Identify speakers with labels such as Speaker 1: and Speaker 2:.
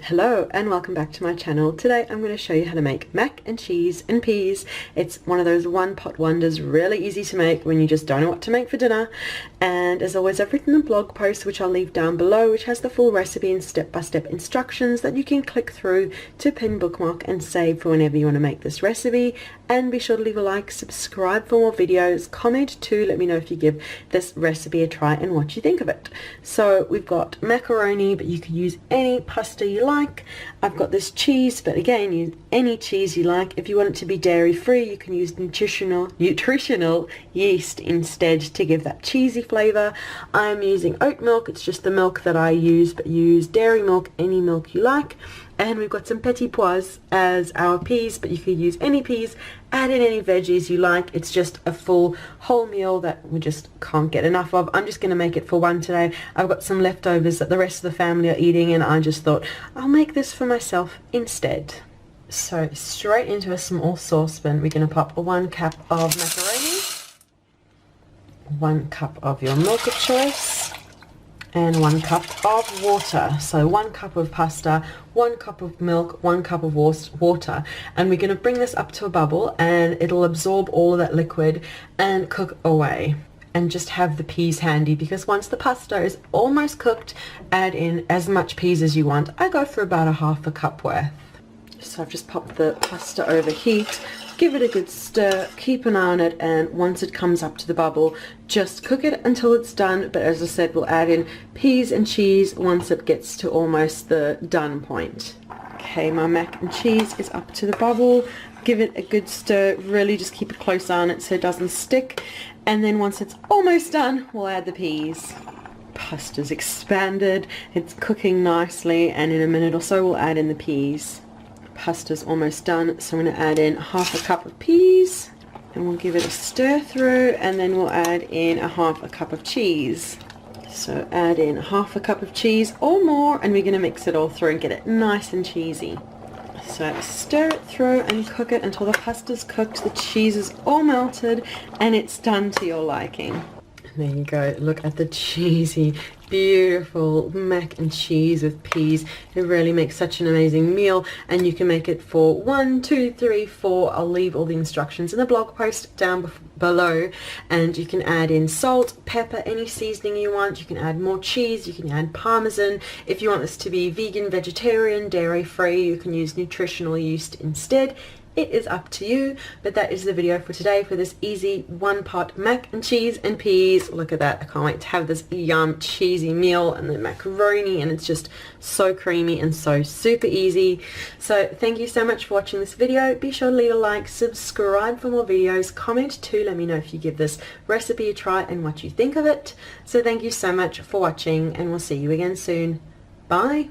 Speaker 1: Hello and welcome back to my channel. Today I'm going to show you how to make mac and cheese and peas. It's one of those one pot wonders, really easy to make when you just don't know what to make for dinner. And as always, I've written a blog post which I'll leave down below, which has the full recipe and step-by-step instructions that you can click through to pin, bookmark and save for whenever you want to make this recipe. And be sure to leave a like, subscribe for more videos, comment too, let me know if you give this recipe a try and what you think of it. So we've got macaroni, but you could use any pasta you like. I've got this cheese, but again, use any cheese you like. If you want it to be dairy free, you can use nutritional yeast instead to give that cheesy flavor. I'm using oat milk, it's just the milk that I use, but use dairy milk, any milk you like. And we've got some petit pois as our peas, but you could use any peas, add in any veggies you like. It's just a full whole meal that we just can't get enough of. I'm just going to make it for one today. I've got some leftovers that the rest of the family are eating, and I just thought I'll make this for myself instead. So straight into a small saucepan, we're going to pop 1 cup of macaroni, 1 cup of your milk of choice, and 1 cup of water. So 1 cup of pasta, 1 cup of milk, 1 cup of water, and we're going to bring this up to a bubble, and it'll absorb all of that liquid and cook away. And just have the peas handy, because once the pasta is almost cooked, add in as much peas as you want. I go for about 1/2 cup worth. So I've just popped the pasta over heat, give it a good stir, keep an eye on it, and once it comes up to the bubble, just cook it until it's done. But as I said, we'll add in peas and cheese once it gets to almost the done point. Okay, my mac and cheese is up to the bubble. Give it a good stir, really just keep a close eye on it so it doesn't stick. And then once it's almost done, we'll add the peas. Pasta's expanded, it's cooking nicely, and in a minute or so we'll add in the peas. Pasta's almost done, so I'm going to add in 1/2 cup of peas, and we'll give it a stir through, and then we'll add in 1/2 cup of cheese. So add in 1/2 cup of cheese or more, and we're going to mix it all through and get it nice and cheesy. So stir it through and cook it until the pasta's cooked, the cheese is all melted, and it's done to your liking. There you go, look at the cheesy, beautiful mac and cheese with peas. It really makes such an amazing meal, and you can make it for 1, 2, 3, 4. I'll leave all the instructions in the blog post down below, and you can add in salt, pepper, any seasoning you want. You can add more cheese, you can add parmesan. If you want this to be vegan, vegetarian, dairy free, you can use nutritional yeast instead. It is up to you, but that is the video for today for this easy one pot mac and cheese and peas. Look at that, I can't wait to have this yum cheesy meal, and the macaroni, and it's just so creamy and so super easy. So thank you so much for watching this video. Be sure to leave a like, subscribe for more videos, comment too, let me know if you give this recipe a try and what you think of it. So thank you so much for watching, and we'll see you again soon. Bye.